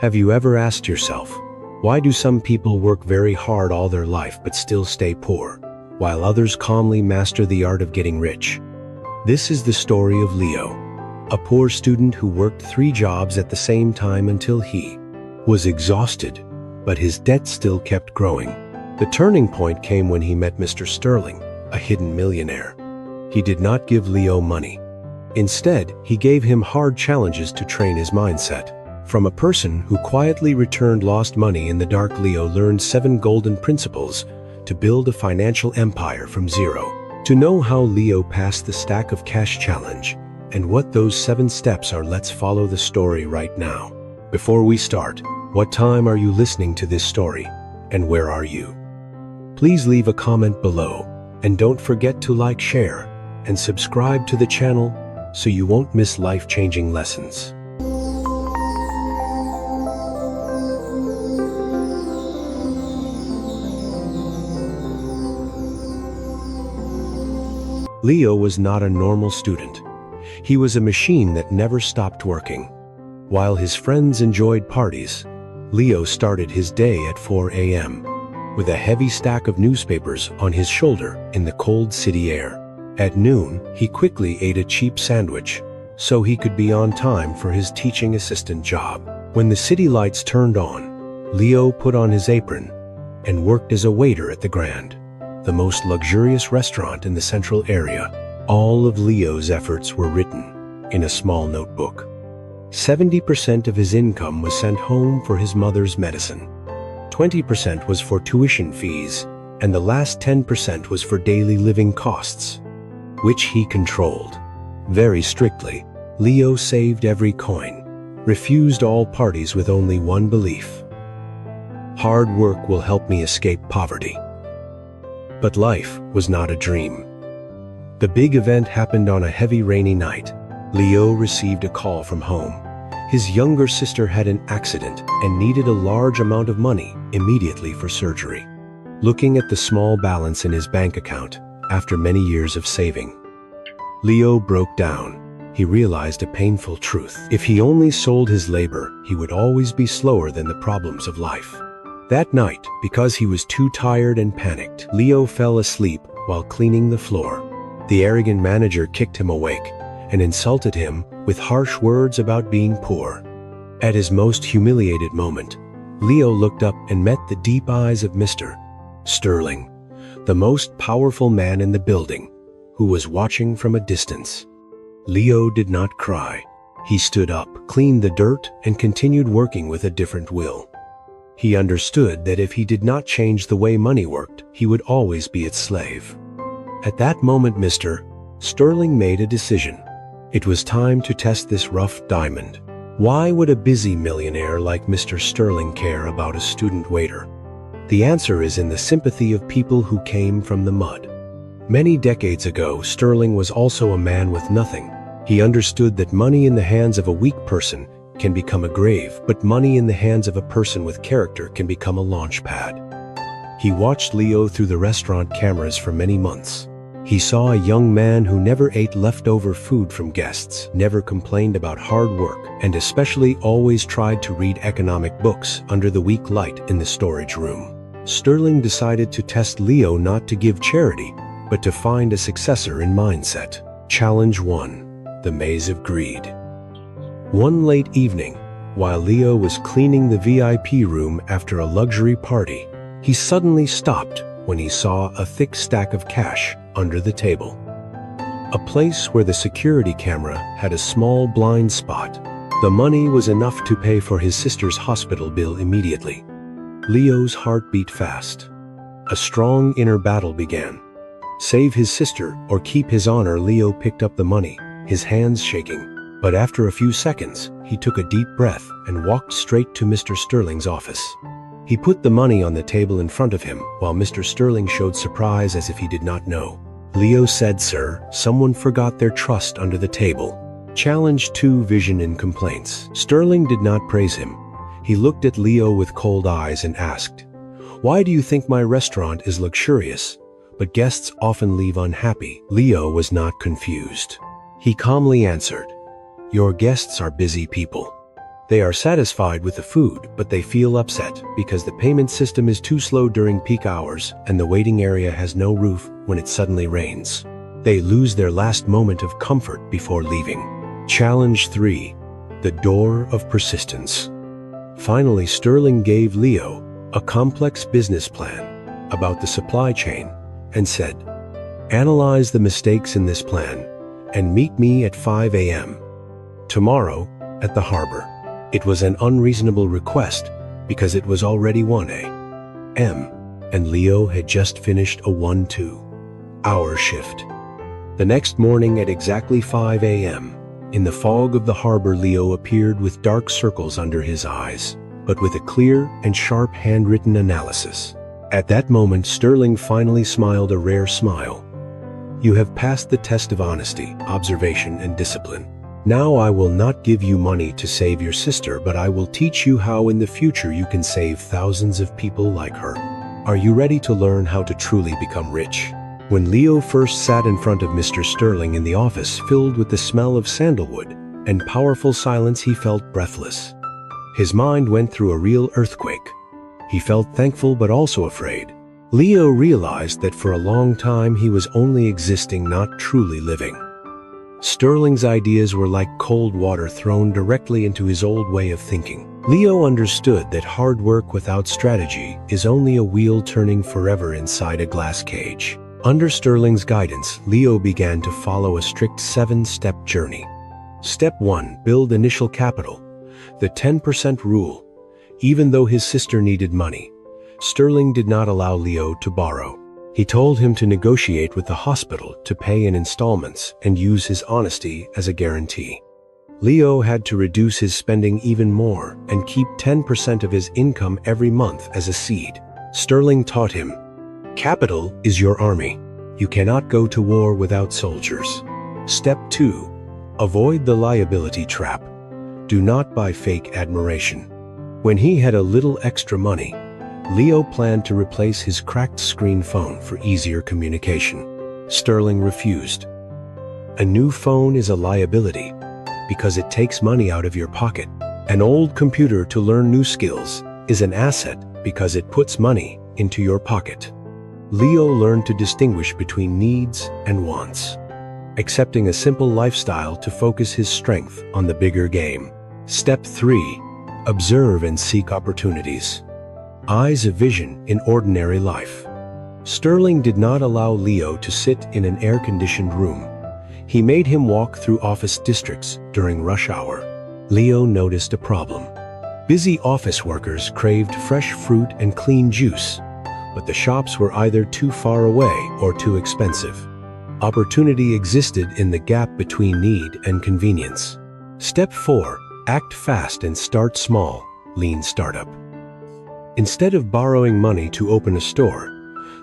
Have you ever asked yourself, why do some people work very hard all their life but still stay poor, while others calmly master the art of getting rich? This is the story of Leo, a poor student who worked 3 jobs at the same time until he was exhausted, but his debt still kept growing. The turning point came when he met Mr. Sterling, a hidden millionaire. He did not give Leo money. Instead, he gave him hard challenges to train his mindset. From a person who quietly returned lost money in the dark, Leo learned 7 golden principles to build a financial empire from zero. To know how Leo passed the stack of cash challenge and what those 7 steps are, let's follow the story right now. Before we start, what time are you listening to this story, and where are you? Please leave a comment below, and don't forget to like, share, and subscribe to the channel so you won't miss life-changing lessons. Leo was not a normal student. He was a machine that never stopped working. While his friends enjoyed parties, Leo started his day at 4 a.m. with a heavy stack of newspapers on his shoulder in the cold city air. At noon, he quickly ate a cheap sandwich so he could be on time for his teaching assistant job. When the city lights turned on, Leo put on his apron and worked as a waiter at the Grand, the most luxurious restaurant in the central area. All of Leo's efforts were written in a small notebook. 70% of his income was sent home for his mother's medicine. 20% was for tuition fees, and the last 10% was for daily living costs, which he controlled very strictly. Leo saved every coin, refused all parties with only one belief: hard work will help me escape poverty. But life was not a dream. The big event happened on a heavy rainy night. Leo received a call from home. His younger sister had an accident and needed a large amount of money immediately for surgery. Looking at the small balance in his bank account, after many years of saving, Leo broke down. He realized a painful truth. If he only sold his labor, he would always be slower than the problems of life. That night, because he was too tired and panicked, Leo fell asleep while cleaning the floor. The arrogant manager kicked him awake and insulted him with harsh words about being poor. At his most humiliated moment, Leo looked up and met the deep eyes of Mr. Sterling, the most powerful man in the building, who was watching from a distance. Leo did not cry. He stood up, cleaned the dirt, and continued working with a different will. He understood that if he did not change the way money worked, he would always be its slave. At that moment, Mr. Sterling made a decision. It was time to test this rough diamond. Why would a busy millionaire like Mr. Sterling care about a student waiter? The answer is in the sympathy of people who came from the mud. Many decades ago, Sterling was also a man with nothing. He understood that money in the hands of a weak person can become a grave, but money in the hands of a person with character can become a launch pad. He watched Leo through the restaurant cameras for many months. He saw a young man who never ate leftover food from guests, never complained about hard work, and especially always tried to read economic books under the weak light in the storage room. Sterling decided to test Leo not to give charity, but to find a successor in mindset. Challenge 1: The Maze of Greed. One late evening, while Leo was cleaning the VIP room after a luxury party, he suddenly stopped when he saw a thick stack of cash under the table. A place where the security camera had a small blind spot. The money was enough to pay for his sister's hospital bill immediately. Leo's heart beat fast. A strong inner battle began. Save his sister or keep his honor. Leo picked up the money, his hands shaking. But after a few seconds, he took a deep breath and walked straight to Mr. Sterling's office. He put the money on the table in front of him, while Mr. Sterling showed surprise as if he did not know. Leo said, "Sir, someone forgot their trust under the table." Challenge 2: Vision and Complaints. Sterling did not praise him. He looked at Leo with cold eyes and asked, "Why do you think my restaurant is luxurious, but guests often leave unhappy?" Leo was not confused. He calmly answered, "Your guests are busy people. They are satisfied with the food, but they feel upset because the payment system is too slow during peak hours and the waiting area has no roof when it suddenly rains. They lose their last moment of comfort before leaving. Challenge 3. The Door of Persistence. Finally, Sterling gave Leo a complex business plan about the supply chain and said, "Analyze the mistakes in this plan and meet me at 5 a.m. tomorrow at the harbor." It was an unreasonable request because it was already 1 a.m. and Leo had just finished a 1-2-hour shift. The next morning at exactly 5 a.m., in the fog of the harbor, Leo appeared with dark circles under his eyes, but with a clear and sharp handwritten analysis. At that moment, Sterling finally smiled a rare smile. "You have passed the test of honesty, observation, and discipline. Now I will not give you money to save your sister, but I will teach you how in the future you can save thousands of people like her. Are you ready to learn how to truly become rich?" When Leo first sat in front of Mr. Sterling in the office filled with the smell of sandalwood and powerful silence, he felt breathless. His mind went through a real earthquake. He felt thankful but also afraid. Leo realized that for a long time he was only existing, not truly living. Sterling's ideas were like cold water thrown directly into his old way of thinking. Leo understood that hard work without strategy is only a wheel turning forever inside a glass cage. Under Sterling's guidance, Leo began to follow a strict 7-step journey. Step 1. Build initial capital. The 10% rule. Even though his sister needed money, Sterling did not allow Leo to borrow. He told him to negotiate with the hospital to pay in installments and use his honesty as a guarantee. Leo had to reduce his spending even more and keep 10% of his income every month as a seed. Sterling taught him, "Capital is your army. You cannot go to war without soldiers." Step 2. Avoid the liability trap. Do not buy fake admiration. When he had a little extra money, Leo planned to replace his cracked screen phone for easier communication. Sterling refused. A new phone is a liability because it takes money out of your pocket. An old computer to learn new skills is an asset because it puts money into your pocket. Leo learned to distinguish between needs and wants, accepting a simple lifestyle to focus his strength on the bigger game. Step 3. Observe and seek opportunities. Eyes of vision in ordinary life. Sterling did not allow Leo to sit in an air-conditioned room. He made him walk through office districts during rush hour. Leo noticed a problem. Busy office workers craved fresh fruit and clean juice, but the shops were either too far away or too expensive. Opportunity existed in the gap between need and convenience. Step 4. Act fast and start small. Lean startup. Instead of borrowing money to open a store,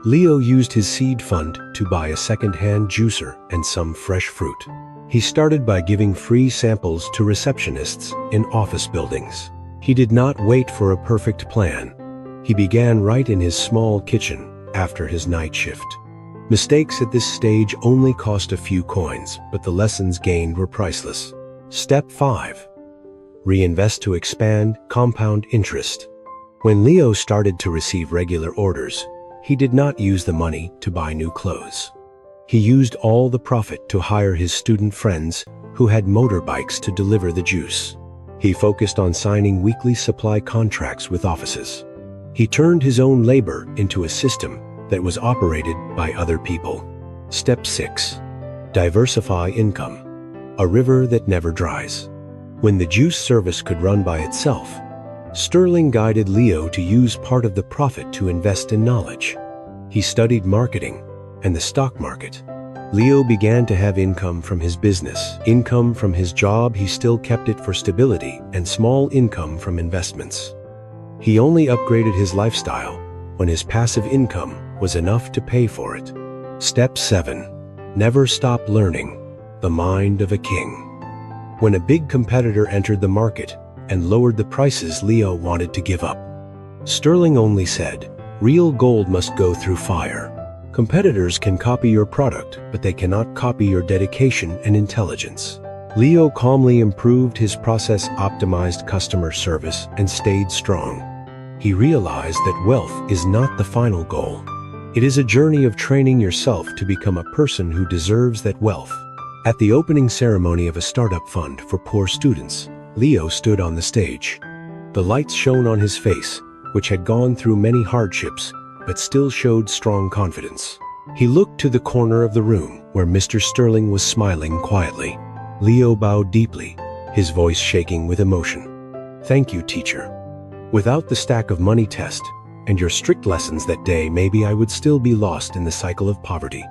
Leo used his seed fund to buy a second-hand juicer and some fresh fruit. He started by giving free samples to receptionists in office buildings. He did not wait for a perfect plan. He began right in his small kitchen after his night shift. Mistakes at this stage only cost a few coins, but the lessons gained were priceless. Step 5. Reinvest to expand compound interest. When Leo started to receive regular orders, he did not use the money to buy new clothes. He used all the profit to hire his student friends who had motorbikes to deliver the juice. He focused on signing weekly supply contracts with offices. He turned his own labor into a system that was operated by other people. Step 6. Diversify income. A river that never dries. When the juice service could run by itself, Sterling guided Leo to use part of the profit to invest in knowledge. He studied marketing and the stock market. Leo began to have income from his business, income from his job. He still kept it for stability, and small income from investments. He only upgraded his lifestyle when his passive income was enough to pay for it. Step 7. Never stop learning. The mind of a king. When a big competitor entered the market and lowered the prices, Leo wanted to give up. Sterling only said, "Real gold must go through fire." Competitors can copy your product, but they cannot copy your dedication and intelligence. Leo calmly improved his process, optimized customer service, and stayed strong. He realized that wealth is not the final goal. It is a journey of training yourself to become a person who deserves that wealth. At the opening ceremony of a startup fund for poor students, Leo stood on the stage. The lights shone on his face, which had gone through many hardships, but still showed strong confidence. He looked to the corner of the room where Mr. Sterling was smiling quietly. Leo bowed deeply, his voice shaking with emotion. "Thank you, teacher. Without the stack of money test and your strict lessons that day, maybe I would still be lost in the cycle of poverty."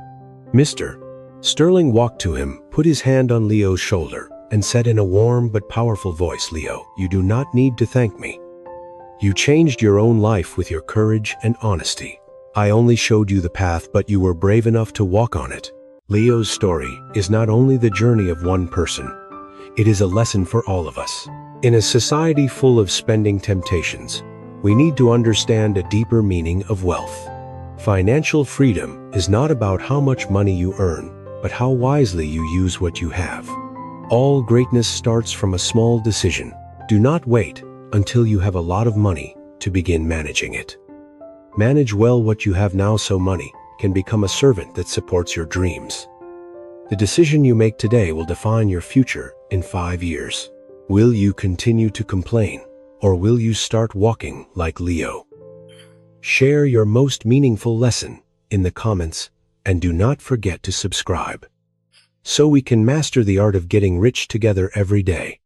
Mr. Sterling walked to him, put his hand on Leo's shoulder, and said in a warm but powerful voice, "Leo, you do not need to thank me. You changed your own life with your courage and honesty. I only showed you the path, but you were brave enough to walk on it." Leo's story is not only the journey of one person, it is a lesson for all of us. In a society full of spending temptations, we need to understand a deeper meaning of wealth. Financial freedom is not about how much money you earn, but how wisely you use what you have. All greatness starts from a small decision. Do not wait until you have a lot of money to begin managing it. Manage well what you have now so money can become a servant that supports your dreams. The decision you make today will define your future in 5 years. Will you continue to complain, or will you start walking like Leo? Share your most meaningful lesson in the comments, and do not forget to subscribe, so we can master the art of getting rich together every day.